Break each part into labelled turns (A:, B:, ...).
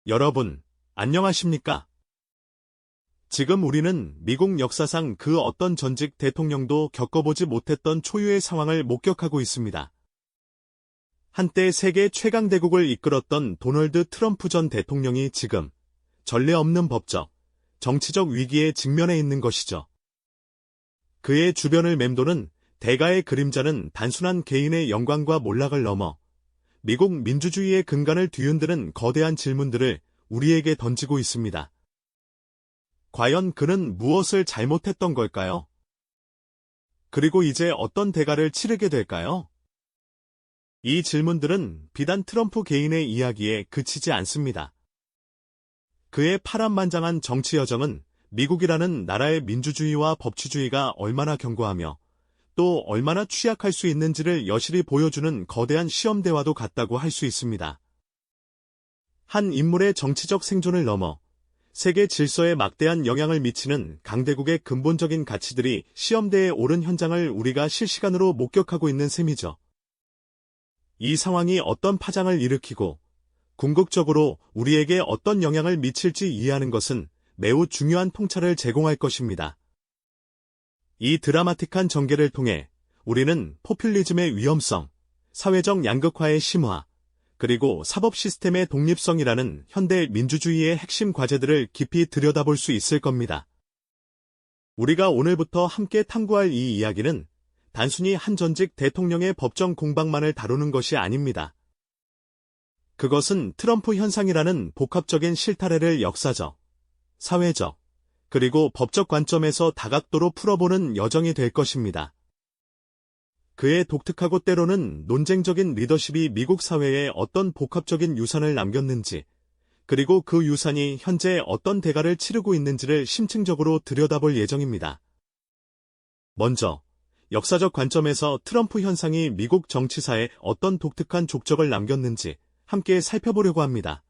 A: 여러분, 안녕하십니까? 지금 우리는 미국 역사상 그 어떤 전직 대통령도 겪어보지 못했던 초유의 상황을 목격하고 있습니다. 한때 세계 최강대국을 이끌었던 도널드 트럼프 전 대통령이 지금 전례 없는 법적, 정치적 위기에 직면해 있는 것이죠. 그의 주변을 맴도는 대가의 그림자는 단순한 개인의 영광과 몰락을 넘어 미국 민주주의의 근간을 뒤흔드는 거대한 질문들을 우리에게 던지고 있습니다. 과연 그는 무엇을 잘못했던 걸까요? 그리고 이제 어떤 대가를 치르게 될까요? 이 질문들은 비단 트럼프 개인의 이야기에 그치지 않습니다. 그의 파란만장한 정치 여정은 미국이라는 나라의 민주주의와 법치주의가 얼마나 견고하며 또 얼마나 취약할 수 있는지를 여실히 보여주는 거대한 시험대와도 같다고 할 수 있습니다. 한 인물의 정치적 생존을 넘어 세계 질서에 막대한 영향을 미치는 강대국의 근본적인 가치들이 시험대에 오른 현장을 우리가 실시간으로 목격하고 있는 셈이죠. 이 상황이 어떤 파장을 일으키고 궁극적으로 우리에게 어떤 영향을 미칠지 이해하는 것은 매우 중요한 통찰을 제공할 것입니다. 이 드라마틱한 전개를 통해 우리는 포퓰리즘의 위험성, 사회적 양극화의 심화, 그리고 사법 시스템의 독립성이라는 현대 민주주의의 핵심 과제들을 깊이 들여다볼 수 있을 겁니다. 우리가 오늘부터 함께 탐구할 이 이야기는 단순히 한 전직 대통령의 법정 공방만을 다루는 것이 아닙니다. 그것은 트럼프 현상이라는 복합적인 실타래를 역사적, 사회적, 그리고 법적 관점에서 다각도로 풀어보는 여정이 될 것입니다. 그의 독특하고 때로는 논쟁적인 리더십이 미국 사회에 어떤 복합적인 유산을 남겼는지, 그리고 그 유산이 현재 어떤 대가를 치르고 있는지를 심층적으로 들여다볼 예정입니다. 먼저, 역사적 관점에서 트럼프 현상이 미국 정치사에 어떤 독특한 족적을 남겼는지 함께 살펴보려고 합니다.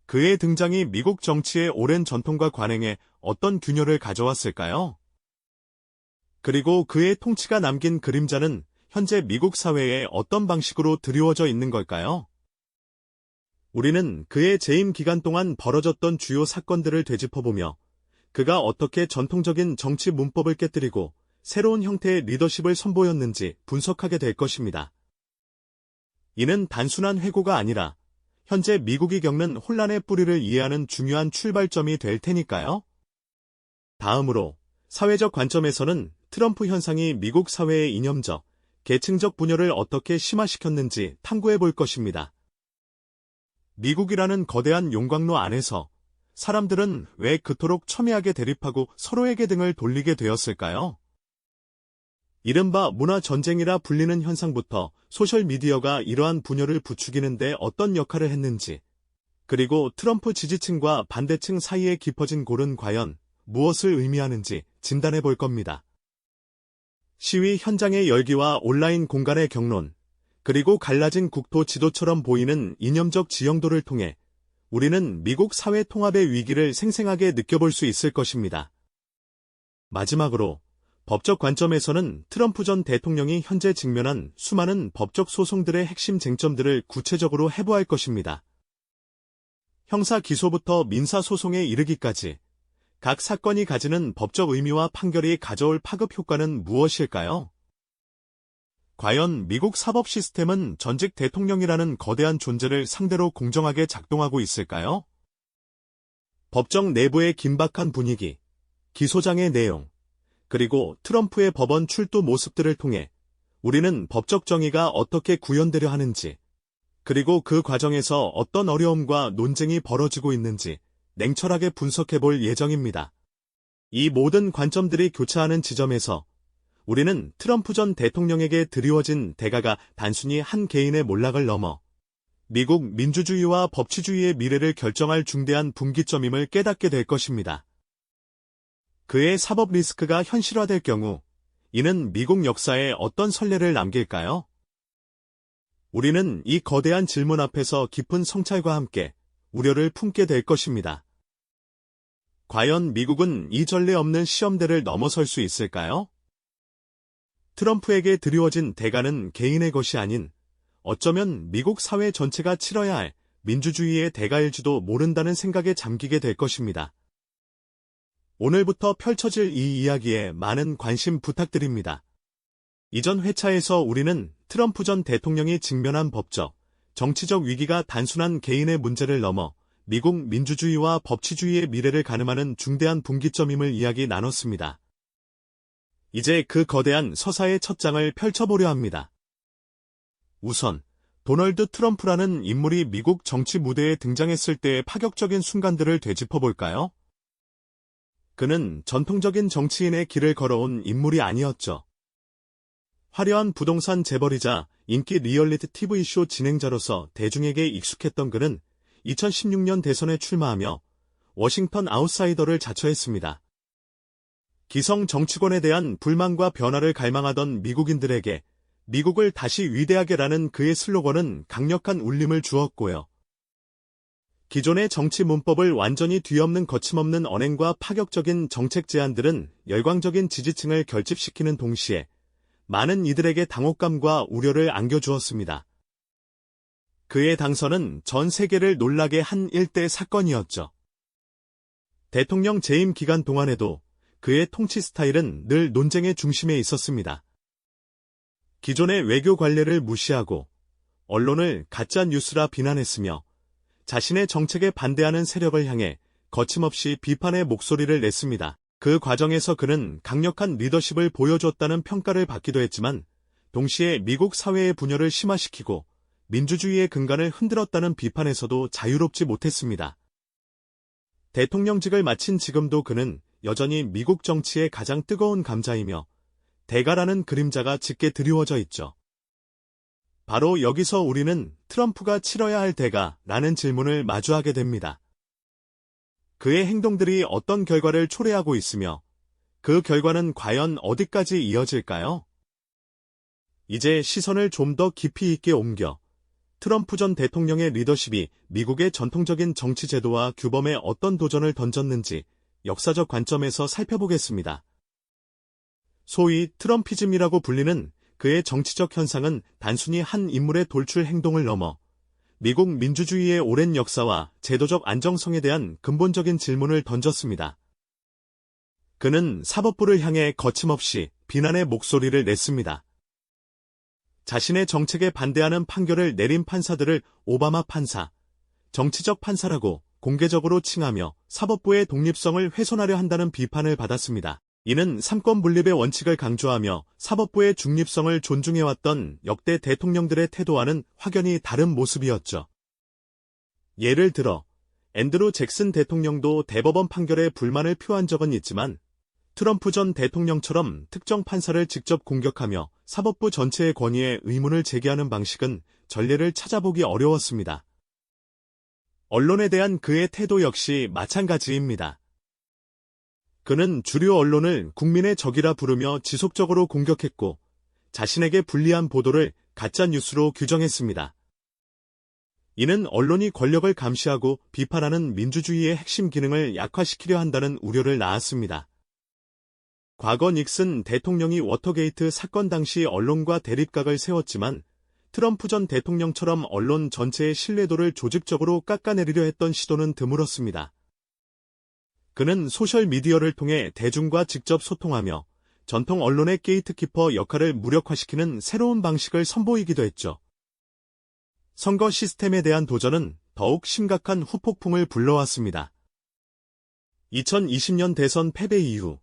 A: 그의 등장이 미국 정치의 오랜 전통과 관행에 어떤 균열을 가져왔을까요? 그리고 그의 통치가 남긴 그림자는 현재 미국 사회에 어떤 방식으로 드리워져 있는 걸까요? 우리는 그의 재임 기간 동안 벌어졌던 주요 사건들을 되짚어보며 그가 어떻게 전통적인 정치 문법을 깨뜨리고 새로운 형태의 리더십을 선보였는지 분석하게 될 것입니다. 이는 단순한 회고가 아니라 현재 미국이 겪는 혼란의 뿌리를 이해하는 중요한 출발점이 될 테니까요. 다음으로 사회적 관점에서는 트럼프 현상이 미국 사회의 이념적, 계층적 분열을 어떻게 심화시켰는지 탐구해 볼 것입니다. 미국이라는 거대한 용광로 안에서 사람들은 왜 그토록 첨예하게 대립하고 서로에게 등을 돌리게 되었을까요? 이른바 문화전쟁이라 불리는 현상부터 소셜미디어가 이러한 분열을 부추기는 데 어떤 역할을 했는지, 그리고 트럼프 지지층과 반대층 사이에 깊어진 골은 과연 무엇을 의미하는지 진단해 볼 겁니다. 시위 현장의 열기와 온라인 공간의 격론, 그리고 갈라진 국토 지도처럼 보이는 이념적 지형도를 통해 우리는 미국 사회 통합의 위기를 생생하게 느껴볼 수 있을 것입니다. 마지막으로 법적 관점에서는 트럼프 전 대통령이 현재 직면한 수많은 법적 소송들의 핵심 쟁점들을 구체적으로 해부할 것입니다. 형사 기소부터 민사 소송에 이르기까지 각 사건이 가지는 법적 의미와 판결이 가져올 파급 효과는 무엇일까요? 과연 미국 사법 시스템은 전직 대통령이라는 거대한 존재를 상대로 공정하게 작동하고 있을까요? 법정 내부의 긴박한 분위기, 기소장의 내용, 그리고 트럼프의 법원 출두 모습들을 통해 우리는 법적 정의가 어떻게 구현되려 하는지, 그리고 그 과정에서 어떤 어려움과 논쟁이 벌어지고 있는지 냉철하게 분석해 볼 예정입니다. 이 모든 관점들이 교차하는 지점에서 우리는 트럼프 전 대통령에게 드리워진 대가가 단순히 한 개인의 몰락을 넘어 미국 민주주의와 법치주의의 미래를 결정할 중대한 분기점임을 깨닫게 될 것입니다. 그의 사법 리스크가 현실화될 경우 이는 미국 역사에 어떤 선례를 남길까요? 우리는 이 거대한 질문 앞에서 깊은 성찰과 함께 우려를 품게 될 것입니다. 과연 미국은 이 전례 없는 시험대를 넘어설 수 있을까요? 트럼프에게 드리워진 대가는 개인의 것이 아닌 어쩌면 미국 사회 전체가 치러야 할 민주주의의 대가일지도 모른다는 생각에 잠기게 될 것입니다. 오늘부터 펼쳐질 이 이야기에 많은 관심 부탁드립니다. 이전 회차에서 우리는 트럼프 전 대통령이 직면한 법적, 정치적 위기가 단순한 개인의 문제를 넘어 미국 민주주의와 법치주의의 미래를 가늠하는 중대한 분기점임을 이야기 나눴습니다. 이제 그 거대한 서사의 첫 장을 펼쳐보려 합니다. 우선 도널드 트럼프라는 인물이 미국 정치 무대에 등장했을 때의 파격적인 순간들을 되짚어볼까요? 그는 전통적인 정치인의 길을 걸어온 인물이 아니었죠. 화려한 부동산 재벌이자 인기 리얼리티 TV쇼 진행자로서 대중에게 익숙했던 그는 2016년 대선에 출마하며 워싱턴 아웃사이더를 자처했습니다. 기성 정치권에 대한 불만과 변화를 갈망하던 미국인들에게 미국을 다시 위대하게라는 그의 슬로건은 강력한 울림을 주었고요. 기존의 정치 문법을 완전히 뒤엎는 거침없는 언행과 파격적인 정책 제안들은 열광적인 지지층을 결집시키는 동시에 많은 이들에게 당혹감과 우려를 안겨주었습니다. 그의 당선은 전 세계를 놀라게 한 일대 사건이었죠. 대통령 재임 기간 동안에도 그의 통치 스타일은 늘 논쟁의 중심에 있었습니다. 기존의 외교 관례를 무시하고 언론을 가짜 뉴스라 비난했으며 자신의 정책에 반대하는 세력을 향해 거침없이 비판의 목소리를 냈습니다. 그 과정에서 그는 강력한 리더십을 보여줬다는 평가를 받기도 했지만 동시에 미국 사회의 분열을 심화시키고 민주주의의 근간을 흔들었다는 비판에서도 자유롭지 못했습니다. 대통령직을 마친 지금도 그는 여전히 미국 정치의 가장 뜨거운 감자이며 대가라는 그림자가 짙게 드리워져 있죠. 바로 여기서 우리는 트럼프가 치러야 할 대가라는 질문을 마주하게 됩니다. 그의 행동들이 어떤 결과를 초래하고 있으며 그 결과는 과연 어디까지 이어질까요? 이제 시선을 좀 더 깊이 있게 옮겨 트럼프 전 대통령의 리더십이 미국의 전통적인 정치 제도와 규범에 어떤 도전을 던졌는지 역사적 관점에서 살펴보겠습니다. 소위 트럼피즘이라고 불리는 그의 정치적 현상은 단순히 한 인물의 돌출 행동을 넘어 미국 민주주의의 오랜 역사와 제도적 안정성에 대한 근본적인 질문을 던졌습니다. 그는 사법부를 향해 거침없이 비난의 목소리를 냈습니다. 자신의 정책에 반대하는 판결을 내린 판사들을 오바마 판사, 정치적 판사라고 공개적으로 칭하며 사법부의 독립성을 훼손하려 한다는 비판을 받았습니다. 이는 삼권 분립의 원칙을 강조하며 사법부의 중립성을 존중해왔던 역대 대통령들의 태도와는 확연히 다른 모습이었죠. 예를 들어 앤드루 잭슨 대통령도 대법원 판결에 불만을 표한 적은 있지만 트럼프 전 대통령처럼 특정 판사를 직접 공격하며 사법부 전체의 권위에 의문을 제기하는 방식은 전례를 찾아보기 어려웠습니다. 언론에 대한 그의 태도 역시 마찬가지입니다. 그는 주류 언론을 국민의 적이라 부르며 지속적으로 공격했고 자신에게 불리한 보도를 가짜 뉴스로 규정했습니다. 이는 언론이 권력을 감시하고 비판하는 민주주의의 핵심 기능을 약화시키려 한다는 우려를 낳았습니다. 과거 닉슨 대통령이 워터게이트 사건 당시 언론과 대립각을 세웠지만 트럼프 전 대통령처럼 언론 전체의 신뢰도를 조직적으로 깎아내리려 했던 시도는 드물었습니다. 그는 소셜미디어를 통해 대중과 직접 소통하며 전통 언론의 게이트키퍼 역할을 무력화시키는 새로운 방식을 선보이기도 했죠. 선거 시스템에 대한 도전은 더욱 심각한 후폭풍을 불러왔습니다. 2020년 대선 패배 이후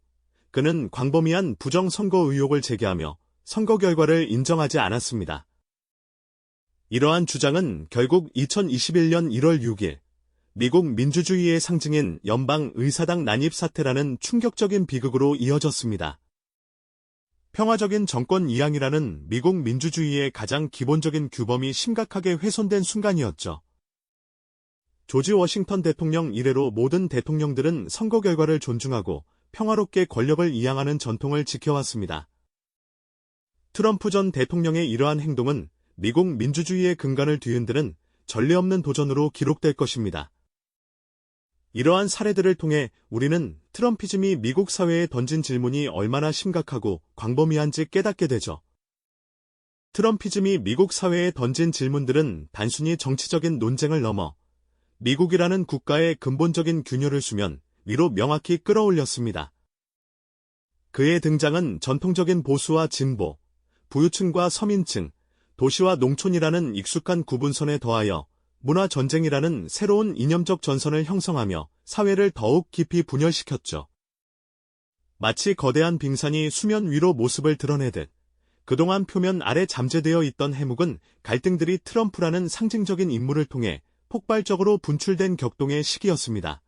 A: 그는 광범위한 부정선거 의혹을 제기하며 선거 결과를 인정하지 않았습니다. 이러한 주장은 결국 2021년 1월 6일 미국 민주주의의 상징인 연방 의사당 난입 사태라는 충격적인 비극으로 이어졌습니다. 평화적인 정권 이양이라는 미국 민주주의의 가장 기본적인 규범이 심각하게 훼손된 순간이었죠. 조지 워싱턴 대통령 이래로 모든 대통령들은 선거 결과를 존중하고 평화롭게 권력을 이양하는 전통을 지켜왔습니다. 트럼프 전 대통령의 이러한 행동은 미국 민주주의의 근간을 뒤흔드는 전례 없는 도전으로 기록될 것입니다. 이러한 사례들을 통해 우리는 트럼피즘이 미국 사회에 던진 질문이 얼마나 심각하고 광범위한지 깨닫게 되죠. 트럼피즘이 미국 사회에 던진 질문들은 단순히 정치적인 논쟁을 넘어 미국이라는 국가의 근본적인 균열을 수면 위로 명확히 끌어올렸습니다. 그의 등장은 전통적인 보수와 진보, 부유층과 서민층, 도시와 농촌이라는 익숙한 구분선에 더하여 문화전쟁이라는 새로운 이념적 전선을 형성하며 사회를 더욱 깊이 분열시켰죠. 마치 거대한 빙산이 수면 위로 모습을 드러내듯 그동안 표면 아래 잠재되어 있던 해묵은 갈등들이 트럼프라는 상징적인 인물을 통해 폭발적으로 분출된 격동의 시기였습니다.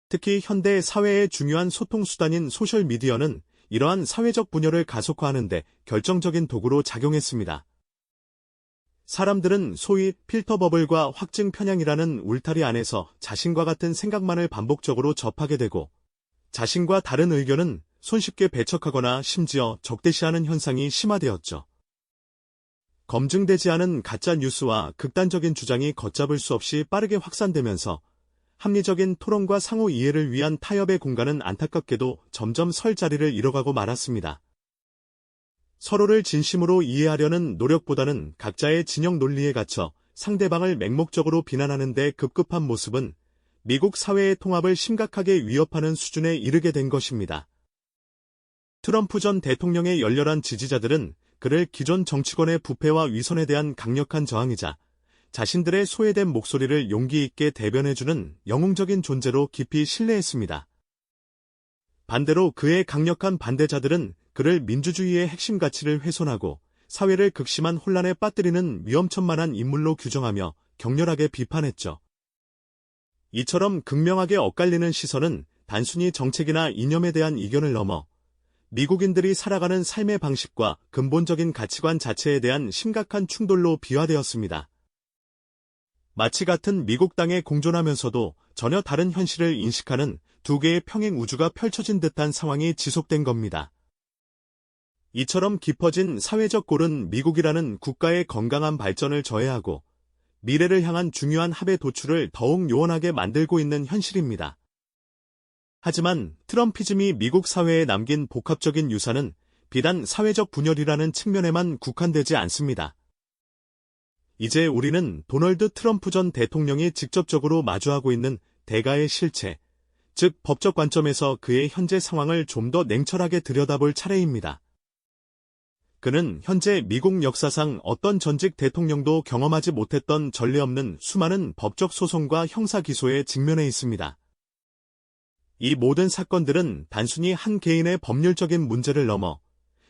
A: 특히 현대 사회의 중요한 소통수단인 소셜미디어는 이러한 사회적 분열을 가속화하는 데 결정적인 도구로 작용했습니다. 사람들은 소위 필터 버블과 확증 편향이라는 울타리 안에서 자신과 같은 생각만을 반복적으로 접하게 되고 자신과 다른 의견은 손쉽게 배척하거나 심지어 적대시하는 현상이 심화되었죠. 검증되지 않은 가짜 뉴스와 극단적인 주장이 걷잡을 수 없이 빠르게 확산되면서 합리적인 토론과 상호 이해를 위한 타협의 공간은 안타깝게도 점점 설 자리를 잃어가고 말았습니다. 서로를 진심으로 이해하려는 노력보다는 각자의 진영 논리에 갇혀 상대방을 맹목적으로 비난하는 데 급급한 모습은 미국 사회의 통합을 심각하게 위협하는 수준에 이르게 된 것입니다. 트럼프 전 대통령의 열렬한 지지자들은 그를 기존 정치권의 부패와 위선에 대한 강력한 저항이자 자신들의 소외된 목소리를 용기 있게 대변해주는 영웅적인 존재로 깊이 신뢰했습니다. 반대로 그의 강력한 반대자들은 그를 민주주의의 핵심 가치를 훼손하고 사회를 극심한 혼란에 빠뜨리는 위험천만한 인물로 규정하며 격렬하게 비판했죠. 이처럼 극명하게 엇갈리는 시선은 단순히 정책이나 이념에 대한 이견을 넘어 미국인들이 살아가는 삶의 방식과 근본적인 가치관 자체에 대한 심각한 충돌로 비화되었습니다. 마치 같은 미국 땅에 공존하면서도 전혀 다른 현실을 인식하는 두 개의 평행 우주가 펼쳐진 듯한 상황이 지속된 겁니다. 이처럼 깊어진 사회적 골은 미국이라는 국가의 건강한 발전을 저해하고 미래를 향한 중요한 합의 도출을 더욱 요원하게 만들고 있는 현실입니다. 하지만 트럼피즘이 미국 사회에 남긴 복합적인 유산은 비단 사회적 분열이라는 측면에만 국한되지 않습니다. 이제 우리는 도널드 트럼프 전 대통령이 직접적으로 마주하고 있는 대가의 실체, 즉 법적 관점에서 그의 현재 상황을 좀 더 냉철하게 들여다볼 차례입니다. 그는 현재 미국 역사상 어떤 전직 대통령도 경험하지 못했던 전례 없는 수많은 법적 소송과 형사 기소에 직면해 있습니다. 이 모든 사건들은 단순히 한 개인의 법률적인 문제를 넘어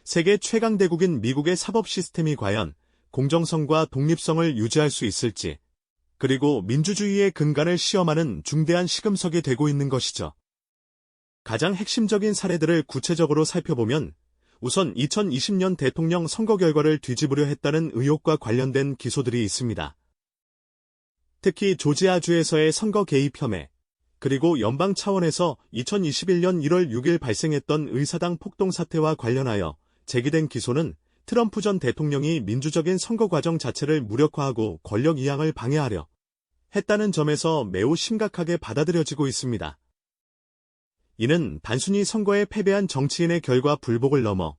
A: 세계 최강대국인 미국의 사법 시스템이 과연 공정성과 독립성을 유지할 수 있을지, 그리고 민주주의의 근간을 시험하는 중대한 시금석이 되고 있는 것이죠. 가장 핵심적인 사례들을 구체적으로 살펴보면 우선 2020년 대통령 선거 결과를 뒤집으려 했다는 의혹과 관련된 기소들이 있습니다. 특히 조지아주에서의 선거 개입 혐의, 그리고 연방 차원에서 2021년 1월 6일 발생했던 의사당 폭동 사태와 관련하여 제기된 기소는 트럼프 전 대통령이 민주적인 선거 과정 자체를 무력화하고 권력 이양을 방해하려 했다는 점에서 매우 심각하게 받아들여지고 있습니다. 이는 단순히 선거에 패배한 정치인의 결과 불복을 넘어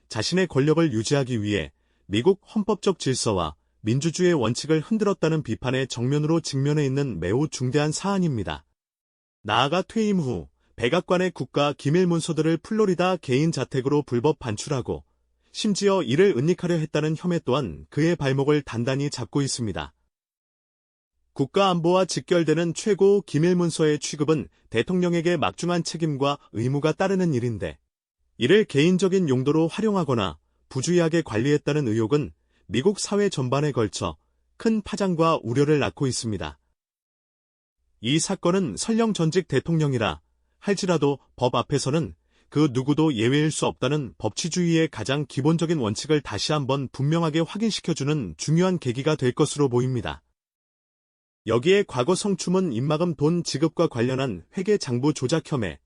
A: 자신의 권력을 유지하기 위해 미국 헌법적 질서와 민주주의의 원칙을 흔들었다는 비판에 정면으로 직면해 있는 매우 중대한 사안입니다. 나아가 퇴임 후 백악관의 국가 기밀 문서들을 플로리다 개인 자택으로 불법 반출하고 심지어 이를 은닉하려 했다는 혐의 또한 그의 발목을 단단히 잡고 있습니다. 국가안보와 직결되는 최고 기밀 문서의 취급은 대통령에게 막중한 책임과 의무가 따르는 일인데 이를 개인적인 용도로 활용하거나 부주의하게 관리했다는 의혹은 미국 사회 전반에 걸쳐 큰 파장과 우려를 낳고 있습니다. 이 사건은 설령 전직 대통령이라 할지라도 법 앞에서는 그 누구도 예외일 수 없다는 법치주의의 가장 기본적인 원칙을 다시 한번 분명하게 확인시켜주는 중요한 계기가 될 것으로 보입니다. 여기에 과거 성추문 입막음 돈 지급과 관련한 회계 장부 조작 혐의,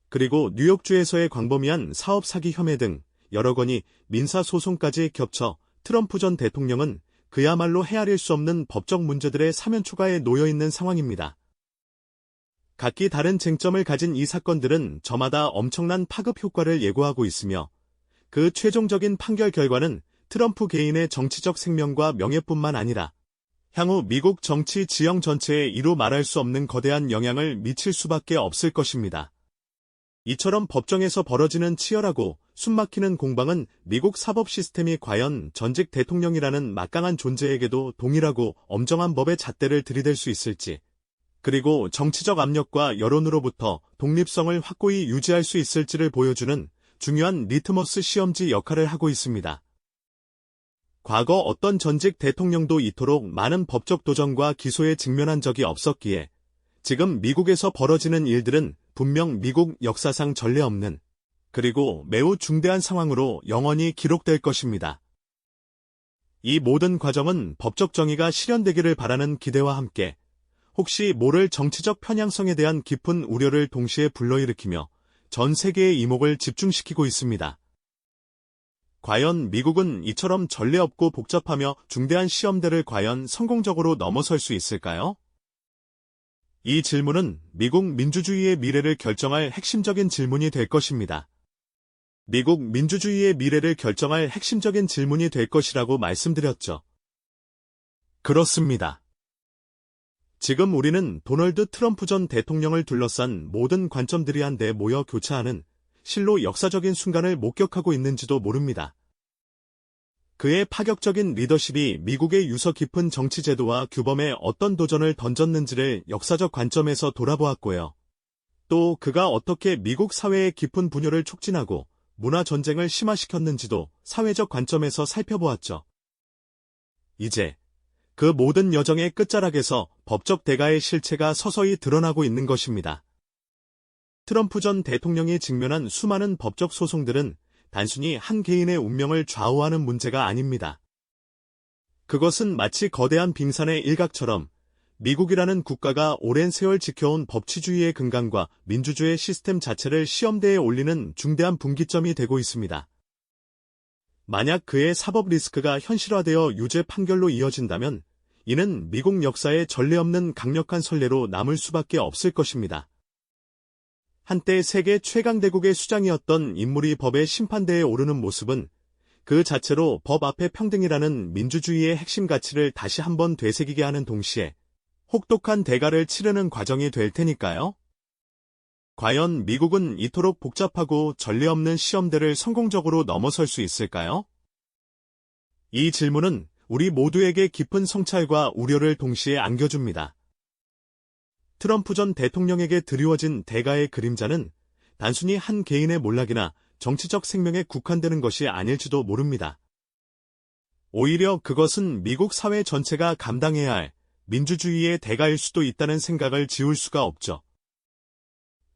A: 그리고 뉴욕주에서의 광범위한 사업 사기 혐의 등 여러 건이 민사소송까지 겹쳐 트럼프 전 대통령은 그야말로 헤아릴 수 없는 법적 문제들의 사면초가에 놓여 있는 상황입니다. 각기 다른 쟁점을 가진 이 사건들은 저마다 엄청난 파급 효과를 예고하고 있으며 그 최종적인 판결 결과는 트럼프 개인의 정치적 생명과 명예뿐만 아니라 향후 미국 정치 지형 전체에 이루 말할 수 없는 거대한 영향을 미칠 수밖에 없을 것입니다. 이처럼 법정에서 벌어지는 치열하고 숨막히는 공방은 미국 사법 시스템이 과연 전직 대통령이라는 막강한 존재에게도 동일하고 엄정한 법의 잣대를 들이댈 수 있을지, 그리고 정치적 압력과 여론으로부터 독립성을 확고히 유지할 수 있을지를 보여주는 중요한 리트머스 시험지 역할을 하고 있습니다. 과거 어떤 전직 대통령도 이토록 많은 법적 도전과 기소에 직면한 적이 없었기에 지금 미국에서 벌어지는 일들은 분명 미국 역사상 전례 없는, 그리고 매우 중대한 상황으로 영원히 기록될 것입니다. 이 모든 과정은 법적 정의가 실현되기를 바라는 기대와 함께 혹시 모를 정치적 편향성에 대한 깊은 우려를 동시에 불러일으키며 전 세계의 이목을 집중시키고 있습니다. 과연 미국은 이처럼 전례 없고 복잡하며 중대한 시험대를 과연 성공적으로 넘어설 수 있을까요? 이 질문은 미국 민주주의의 미래를 결정할 핵심적인 질문이 될 것입니다. 미국 민주주의의 미래를 결정할 핵심적인 질문이 될 것이라고 말씀드렸죠. 그렇습니다. 지금 우리는 도널드 트럼프 전 대통령을 둘러싼 모든 관점들이 한데 모여 교차하는 실로 역사적인 순간을 목격하고 있는지도 모릅니다. 그의 파격적인 리더십이 미국의 유서 깊은 정치제도와 규범에 어떤 도전을 던졌는지를 역사적 관점에서 돌아보았고요. 또 그가 어떻게 미국 사회의 깊은 분열을 촉진하고 문화 전쟁을 심화시켰는지도 사회적 관점에서 살펴보았죠. 이제 그 모든 여정의 끝자락에서 법적 대가의 실체가 서서히 드러나고 있는 것입니다. 트럼프 전 대통령이 직면한 수많은 법적 소송들은 단순히 한 개인의 운명을 좌우하는 문제가 아닙니다. 그것은 마치 거대한 빙산의 일각처럼 미국이라는 국가가 오랜 세월 지켜온 법치주의의 근간과 민주주의 시스템 자체를 시험대에 올리는 중대한 분기점이 되고 있습니다. 만약 그의 사법 리스크가 현실화되어 유죄 판결로 이어진다면 이는 미국 역사에 전례 없는 강력한 선례로 남을 수밖에 없을 것입니다. 한때 세계 최강대국의 수장이었던 인물이 법의 심판대에 오르는 모습은 그 자체로 법 앞에 평등이라는 민주주의의 핵심 가치를 다시 한번 되새기게 하는 동시에 혹독한 대가를 치르는 과정이 될 테니까요. 과연 미국은 이토록 복잡하고 전례 없는 시험대를 성공적으로 넘어설 수 있을까요? 이 질문은 우리 모두에게 깊은 성찰과 우려를 동시에 안겨줍니다. 트럼프 전 대통령에게 드리워진 대가의 그림자는 단순히 한 개인의 몰락이나 정치적 생명에 국한되는 것이 아닐지도 모릅니다. 오히려 그것은 미국 사회 전체가 감당해야 할 민주주의의 대가일 수도 있다는 생각을 지울 수가 없죠.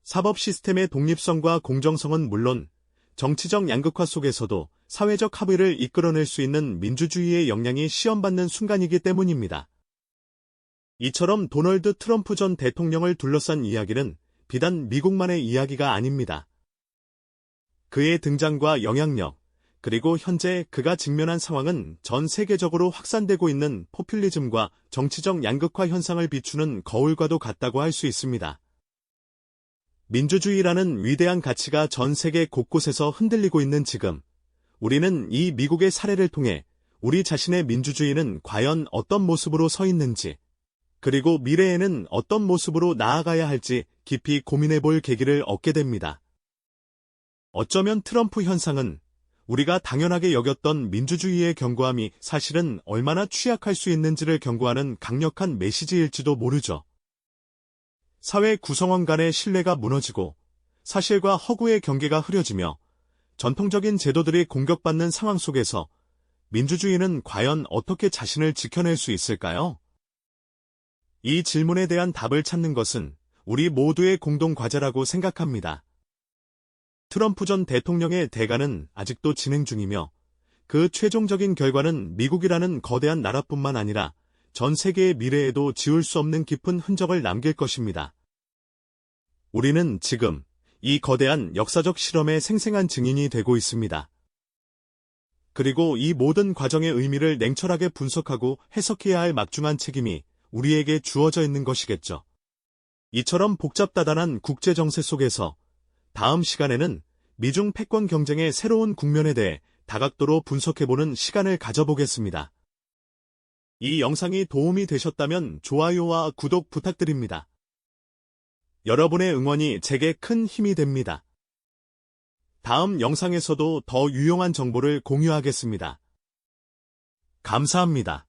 A: 사법 시스템의 독립성과 공정성은 물론 정치적 양극화 속에서도 사회적 합의를 이끌어낼 수 있는 민주주의의 역량이 시험받는 순간이기 때문입니다. 이처럼 도널드 트럼프 전 대통령을 둘러싼 이야기는 비단 미국만의 이야기가 아닙니다. 그의 등장과 영향력, 그리고 현재 그가 직면한 상황은 전 세계적으로 확산되고 있는 포퓰리즘과 정치적 양극화 현상을 비추는 거울과도 같다고 할 수 있습니다. 민주주의라는 위대한 가치가 전 세계 곳곳에서 흔들리고 있는 지금, 우리는 이 미국의 사례를 통해 우리 자신의 민주주의는 과연 어떤 모습으로 서 있는지, 그리고 미래에는 어떤 모습으로 나아가야 할지 깊이 고민해 볼 계기를 얻게 됩니다. 어쩌면 트럼프 현상은 우리가 당연하게 여겼던 민주주의의 견고함이 사실은 얼마나 취약할 수 있는지를 경고하는 강력한 메시지일지도 모르죠. 사회 구성원 간의 신뢰가 무너지고 사실과 허구의 경계가 흐려지며 전통적인 제도들이 공격받는 상황 속에서 민주주의는 과연 어떻게 자신을 지켜낼 수 있을까요? 이 질문에 대한 답을 찾는 것은 우리 모두의 공동 과제라고 생각합니다. 트럼프 전 대통령의 대가는 아직도 진행 중이며 그 최종적인 결과는 미국이라는 거대한 나라뿐만 아니라 전 세계의 미래에도 지울 수 없는 깊은 흔적을 남길 것입니다. 우리는 지금 이 거대한 역사적 실험의 생생한 증인이 되고 있습니다. 그리고 이 모든 과정의 의미를 냉철하게 분석하고 해석해야 할 막중한 책임이 우리에게 주어져 있는 것이겠죠. 이처럼 복잡다단한 국제 정세 속에서 다음 시간에는 미중 패권 경쟁의 새로운 국면에 대해 다각도로 분석해보는 시간을 가져보겠습니다. 이 영상이 도움이 되셨다면 좋아요와 구독 부탁드립니다. 여러분의 응원이 제게 큰 힘이 됩니다. 다음 영상에서도 더 유용한 정보를 공유하겠습니다. 감사합니다.